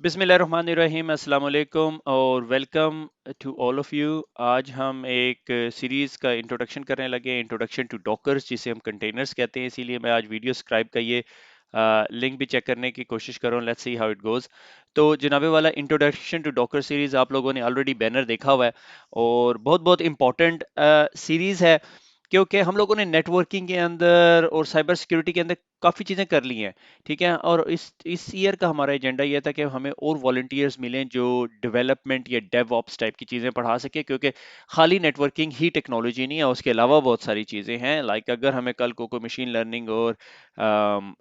बिस्मिल्लाहिर्रहमानिर्रहीम अस्सलाम वालेकुम और welcome to all of you. आज हम एक सीरीज़ का इंट्रोडक्शन करने लगे हैं, इंट्रोडक्शन टू डॉकर्स, जिसे हम कंटेनर्स कहते हैं। इसीलिए मैं आज वीडियो सब्सक्राइब का ये लिंक भी चेक करने की कोशिश करूँ। Let's see how it goes. तो जनाबे वाला इंट्रोडक्शन टू डॉकर सीरीज़ आप लोगों ने ऑलरेडी बैनर देखा हुआ है और बहुत बहुत इंपॉर्टेंट सीरीज़ है, क्योंकि हम लोगों ने नेटवर्किंग के अंदर और साइबर सिक्योरिटी के अंदर काफ़ी चीज़ें कर ली हैं। ठीक है, और इस ईयर का हमारा एजेंडा ये था कि हमें और वॉलंटियर्स मिलें जो डेवलपमेंट या डेव ऑप्स टाइप की चीज़ें पढ़ा सके, क्योंकि खाली नेटवर्किंग ही टेक्नोलॉजी नहीं है, उसके अलावा बहुत सारी चीज़ें हैं। लाइक अगर हमें कल को कोई मशीन लर्निंग और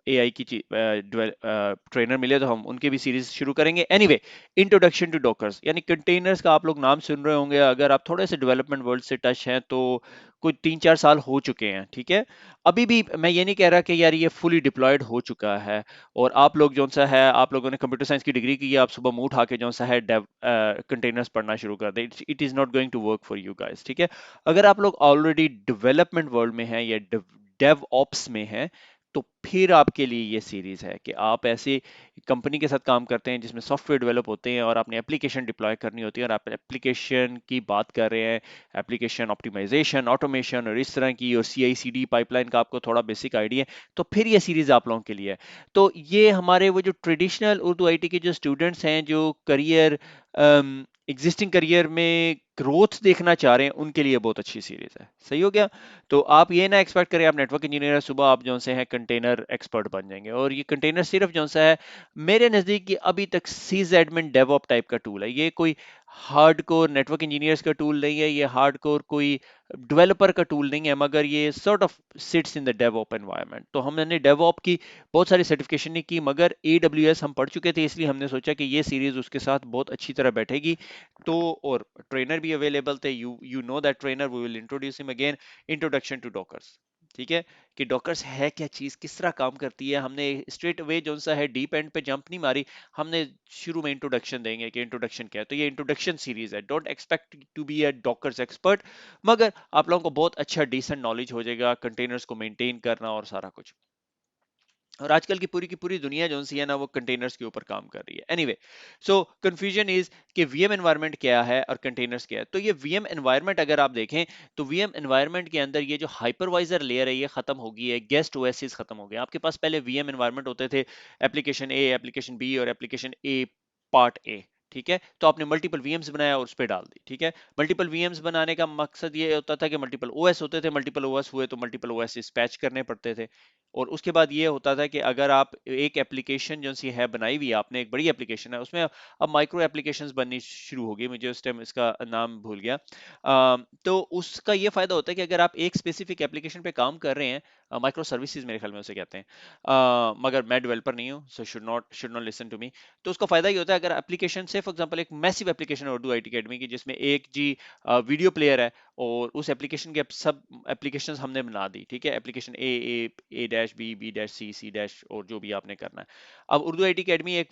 एआई की ट्रेनर मिले तो हम उनके भी सीरीज शुरू करेंगे। एनीवे, इंट्रोडक्शन टू डॉकर्स यानी कंटेनर्स का आप लोग नाम सुन रहे होंगे। अगर आप थोड़े से डेवलपमेंट वर्ल्ड से टच हैं तो कुछ 3-4 साल हो चुके हैं। ठीक है, अभी भी मैं ये नहीं कह रहा कि यार ये फुली डिप्लॉयड हो चुका है और आप लोग जो सा है, आप लोगों ने कंप्यूटर साइंस की डिग्री की है, आप सुबह मुंह उठा के जो सा है डेव कंटेनर्स पढ़ना शुरू कर दें। It is not going to work for you guys. ठीक है, अगर आप लोग ऑलरेडी डेवलपमेंट वर्ल्ड में हैं या डेव ऑप्स में हैं तो फिर आपके लिए ये सीरीज है कि आप ऐसे कंपनी के साथ काम करते हैं जिसमें सॉफ्टवेयर डेवलप होते हैं और आपने एप्लीकेशन डिप्लॉय करनी होती है और आप एप्लीकेशन की बात कर रहे हैं, एप्लीकेशन ऑप्टिमाइजेशन, ऑटोमेशन और इस तरह की, और सी आई सी डी पाइपलाइन का आपको थोड़ा बेसिक आइडिया है, तो फिर ये सीरीज आप लोगों के लिए है। तो ये हमारे वो जो ट्रेडिशनल उर्दू आईटी के जो स्टूडेंट्स हैं, जो करियर एग्जिस्टिंग करियर में ग्रोथ देखना चाह रहे हैं, उनके लिए बहुत अच्छी सीरीज है। सही हो गया। तो आप ये ना एक्सपेक्ट करें आप नेटवर्क इंजीनियर सुबह आप जो से हैं कंटेनर एक्सपर्ट बन जाएंगे। और ये कंटेनर सिर्फ जो सा है, मेरे नजदीक ये अभी तक सीज एडमिन डेवऑप टाइप का टूल है। ये कोई हार्डकोर नेटवर्क इंजीनियर्स का टूल नहीं है, ये हार्डकोर कोई डेवलपर का टूल नहीं है, मगर ये sort of sits in the DevOps environment. तो हमने डेवऑप की बहुत सारी सर्टिफिकेशन नहीं की, मगर AWS हम पढ़ चुके थे, इसलिए हमने सोचा कि ये सीरीज उसके साथ बहुत अच्छी तरह बैठेगी। तो और ट्रेनर भी अवेलेबल थे, you know that trainer, we will introduce him again. Introduction to Dockers, ठीक है, कि डॉकर्स है क्या चीज, किस तरह काम करती है। हमने स्ट्रेट अवे जो सा है डीप एंड पे जंप नहीं मारी, हमने शुरू में इंट्रोडक्शन देंगे कि इंट्रोडक्शन क्या है। तो ये इंट्रोडक्शन सीरीज है, don't expect to be a Dockers expert, मगर आप लोगों को बहुत अच्छा डिसेंट नॉलेज हो जाएगा कंटेनर्स को मेंटेन करना और सारा कुछ। और आजकल की पूरी दुनिया जो सी है ना, वो कंटेनर्स के ऊपर काम कर रही है। एनीवे, सो कंफ्यूजन इज कि वीएम एनवायरनमेंट क्या है और कंटेनर्स क्या है। तो ये वीएम एनवायरनमेंट अगर आप देखें तो वीएम एनवायरनमेंट के अंदर ये जो हाइपरवाइजर लेयर है ये खत्म हो गई है, गेस्ट ओएसिस खत्म हो गए। आपके पास पहले वीएम एनवायरनमेंट होते थे, एप्लीकेशन ए, एप्लीकेशन बी और एप्लीकेशन ए पार्ट ए। ठीक है, तो आपने मल्टीपल वीएम्स बनाया और उस पर डाल दी। ठीक है, मल्टीपल वीएम्स बनाने का मकसद ये होता था कि मल्टीपल ओएस होते थे, मल्टीपल ओएस हुए तो मल्टीपल ओएस डिस्पैच करने पड़ते थे। और उसके बाद ये होता था कि अगर आप एक एप्लीकेशन जो सी है बनाई हुई है आपने, एक बड़ी एप्लीकेशन है, उसमें अब माइक्रो एप्लीकेशंस बननी शुरू हो गई, मुझे उस टाइम इसका नाम भूल गया। तो उसका ये फायदा होता है कि अगर आप एक स्पेसिफिक एप्लीकेशन पे काम कर रहे हैं, माइक्रो सर्विसेज मेरे ख्याल में उसे कहते हैं, मगर मैं डेवलपर नहीं हूँ, so should not listen to me. तो उसका फायदा ये होता है, अगर एप्लीकेशन से फॉर एग्जांपल एक मैसिव एप्लीकेशन है उर्दू आईटी अकेडमी की, जिसमें एक जी वीडियो प्लेयर है और उस एप्लीकेशन के सब एप्लीकेशन हमने बना दी। ठीक है, application A dash B dash C dash और जो भी आपने करना है। अब उर्दू आईटी अकेडमी एक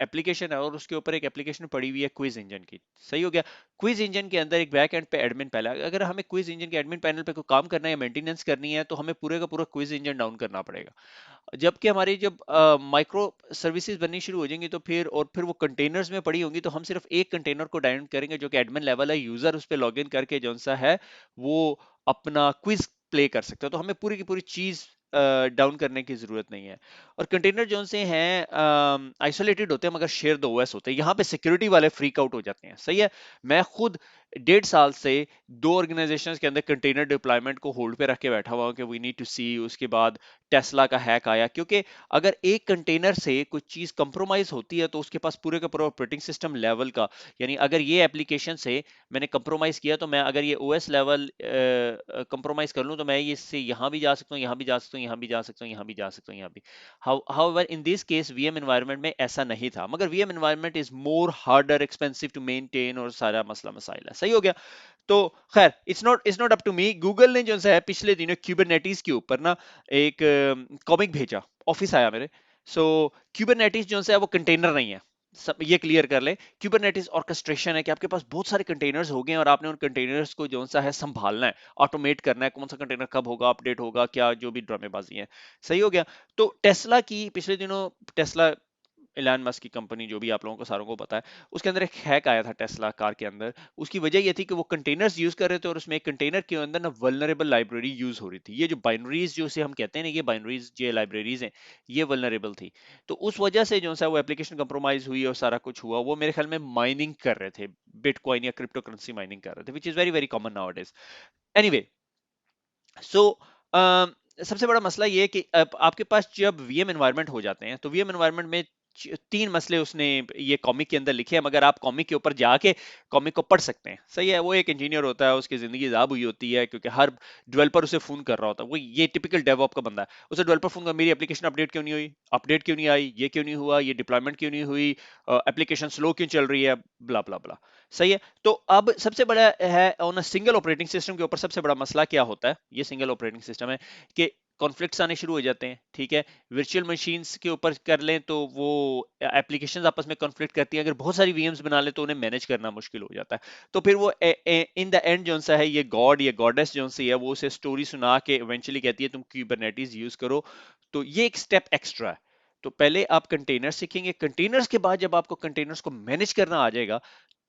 एप्लीकेशन है और उसके ऊपर एक एप्लीकेशन पड़ी हुई है क्विज इंजन की। सही हो गया। क्विज इंजन के अंदर एक बैक एंड पे एडमिन पैनल है। अगर हमें क्विज इंजन के एडमिन पैनल पे कोई काम करना है या मेंटेनेंस करनी है तो हमें पूरे का पूरा क्विज इंजन डाउन करना पड़ेगा। जबकि हमारी जब माइक्रो सर्विसेज बननी शुरू हो जाएंगी तो फिर वो कंटेनर्स में पड़ी होंगी, तो हम सिर्फ एक कंटेनर को डाउन करेंगे जो कि एडमिन लेवल है, यूजर उस पर लॉग इन करके जो सा है वो अपना क्विज प्ले कर सकता है। तो हमें पूरी की पूरी चीज डाउन करने की जरूरत नहीं है। और कंटेनर जो से हैं आइसोलेटेड होते हैं, मगर शेयर द ओएस होते हैं। यहाँ पे सिक्योरिटी वाले फ्रीक आउट हो जाते हैं। सही है, मैं खुद 1.5 साल से 2 ऑर्गेनाइजेशंस के अंदर कंटेनर डिप्लॉयमेंट को होल्ड पे रख के बैठा हुआ हूं कि वी नीड टू सी। उसके बाद टेस्ला का हैक आया, क्योंकि अगर एक कंटेनर से कुछ चीज कंप्रोमाइज होती है तो उसके पास पूरे का पूरा ऑपरेटिंग सिस्टम लेवल का, यानी अगर ये एप्लीकेशन से मैंने कंप्रोमाइज किया तो मैं अगर ये ओएस लेवल कंप्रोमाइज कर लूं तो मैं इससे यहाँ भी जा सकता हूँ, यहाँ भी जा सकता हूँ, यहाँ भी जा सकता हूँ, यहाँ भी जा सकता हूँ, यहाँ भी। However in this case VM environment में ऐसा नहीं था, मगर VM environment is more harder, expensive to maintain और सारा मसला मसाइल है। सही हो गया। तो खैर, it's not up to me. Google ने जो है पिछले दिनों क्यूबरनेटिस के ऊपर ना एक कॉमिक भेजा, ऑफिस आया मेरे। सो क्यूबरनेटिस जो है वो कंटेनर नहीं है, सब ये क्लियर कर ले। क्यूबरनेटिस ऑर्केस्ट्रेशन है कि आपके पास बहुत सारे कंटेनर्स हो गए और आपने उन कंटेनर्स को जो सा है संभालना है, ऑटोमेट करना है, कौन सा कंटेनर कब होगा, अपडेट होगा क्या, जो भी ड्रामेबाजी है। सही हो गया। तो टेस्ला की पिछले दिनों टेस्ला इलान मस्क की कंपनी, जो भी आप लोगों को सारों को पता है, उसके अंदर एक हैक आया था टेस्ला कार के अंदर। उसकी वजह ये थी कि वो कंटेनर्स यूज कर रहे थे और उसमें एक कंटेनर के अंदर ना वल्नरेबल लाइब्रेरी यूज हो रही थी। ये जो बाइनरीज जो से हम कहते हैं ना, ये बाइनरीज ये लाइब्रेरीज हैं, ये वल्नरेबल थी। तो उस वजह से जो सा वो एप्लीकेशन कंप्रोमाइज हुई और सारा कुछ हुआ। वो मेरे ख्याल में माइनिंग कर रहे थे, बिटकॉइन या क्रिप्टो करेंसी माइनिंग कर रहे थे, which is very very common now it is. Anyway, so सबसे बड़ा मसला ये है कि अब आपके पास जब वीएम एनवायरनमेंट हो जाते हैं, तो वीएम एनवायरनमेंट में तीन मसले उसने ये कॉमिक के अंदर लिखे हैं, मगर आप कॉमिक के ऊपर जाके कॉमिक को पढ़ सकते हैं। सही है, वो एक इंजीनियर होता है, उसकी जिंदगी जाब हुई होती है क्योंकि हर डेवलपर उसे फोन कर रहा होता है। वो ये टिपिकल डेवऑप का बंदा है, उसे डेवलपर फोन कर, मेरी एप्लीकेशन अपडेट क्यों नहीं हुई, अपडेट क्यों नहीं आई, ये क्यों नहीं हुआ, ये डिप्लॉयमेंट क्यों नहीं हुई, एप्लीकेशन स्लो क्यों चल रही है, ब्ला ब्ला ब्ला। सही है। तो अब सबसे बड़ा है ऑन सिंगल ऑपरेटिंग सिस्टम के ऊपर सबसे बड़ा मसला क्या होता है, ये सिंगल ऑपरेटिंग सिस्टम है कि कॉन्फ्लिक्ट्स आने शुरू हो जाते हैं। ठीक है, वर्चुअल मशीन्स के ऊपर कर लें तो वो एप्लीकेशंस आपस में कॉन्फ्लिक्ट करती हैं। अगर बहुत सारी वीएम्स बना ले तो उन्हें मैनेज करना मुश्किल हो जाता है। तो फिर वो इन द एंड जो सा है, ये गॉड या गॉडेस जो सी है, वो उसे स्टोरी सुना के इवेंचुअली कहती है तुम क्यूबरनेटीज यूज करो। तो ये एक स्टेप एक्स्ट्रा है। तो पहले आप कंटेनर सीखेंगे, कंटेनर्स के बाद जब आपको कंटेनर्स को मैनेज करना आ जाएगा,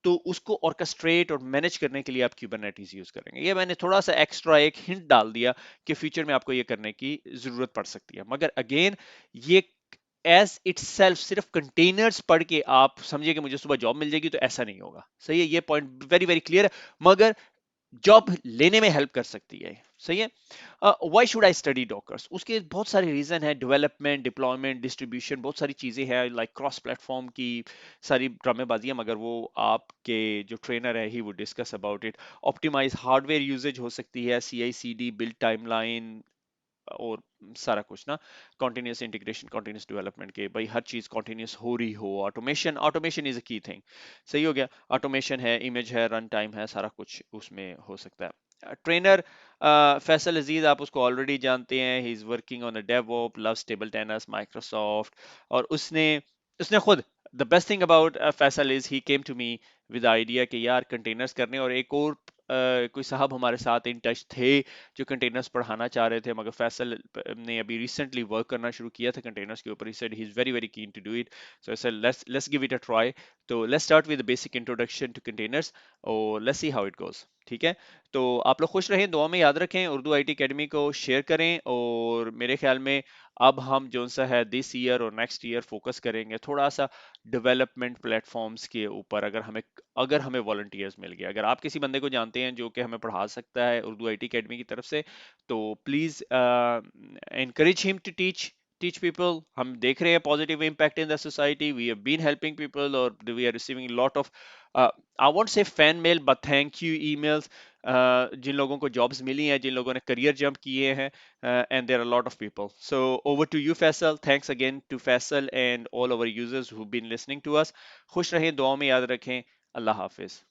तो उसको ऑर्केस्ट्रेट और मैनेज करने के लिए आप क्यूबरनेटीज यूज करेंगे। ये मैंने थोड़ा सा एक्स्ट्रा एक हिंट डाल दिया कि फ्यूचर में आपको ये करने की जरूरत पड़ सकती है। मगर अगेन, ये एज इट सेल्फ सिर्फ कंटेनर्स पढ़ के आप समझिए कि मुझे सुबह जॉब मिल जाएगी, तो ऐसा नहीं होगा। सही है, ये पॉइंट वेरी वेरी क्लियर है। मगर जॉब लेने में हेल्प कर सकती है। सही है। Why should I study dockers, उसके बहुत सारे रीजन है, डेवलपमेंट, डिप्लॉयमेंट, डिस्ट्रीब्यूशन, बहुत सारी चीजें हैं, लाइक क्रॉस प्लेटफॉर्म की सारी ड्रामेबाजियां, मगर वो आपके जो ट्रेनर है ही वो discuss about it. Optimise hardware usages हो सकती है, C I C D, build timeline, और सारा कुछ ना, कॉन्टिन्यूस इंटीग्रेशन, कॉन्टिन्यूस डेवलपमेंट के भाई हर चीज कॉन्टिन्यूस हो रही हो। Automation, automation is a key thing. सही हो गया। ऑटोमेशन है, इमेज है, रन टाइम है, सारा कुछ उसमें हो सकता है। ट्रेनर फैसल अजीज, आप उसको ऑलरेडी जानते हैं, he is working on a DevOps, love stable tenners, Microsoft. और उसने उसने खुद, the best thing about Faisal is he came to me with idea कि यार कंटेनर्स करने। और एक और कोई साहब हमारे साथ इन टच थे जो कंटेनर्स पढ़ाना चाह रहे थे, मगर फैसल ने अभी रिसेंटली वर्क करना शुरू किया था कंटेनर्स के ऊपर। He said he is very very keen to do it. So I said let's give it a try. तो let's start with basic introduction to containers और let's see how it goes. ठीक है। तो आप लोग खुश रहें, दुआ में याद रखें, उर्दू आईटी एकेडमी को शेयर करें। और मेरे ख्याल में अब हम जो सा है दिस ईयर और नेक्स्ट ईयर फोकस करेंगे थोड़ा सा डेवलपमेंट प्लेटफॉर्म्स के ऊपर। अगर हमें वॉलंटियर्स मिल गया, अगर आप किसी बंदे को जानते हैं जो कि हमें पढ़ा सकता है उर्दू आईटी एकेडमी की तरफ से, तो please encourage him to teach people. हम देख रहे हैं positive impact in the society, we have been helping people, और we are receiving lot of, I won't say fan mail but thank you emails, जिन लोगों को जॉब्स मिली हैं, जिन लोगों ने करियर जंप किए हैं, and there are lot of people. So over to you Faisal, thanks again to Faisal and all our users who been listening to us. खुश रहें, दुआओं में याद रखें। अल्लाह हाफिज।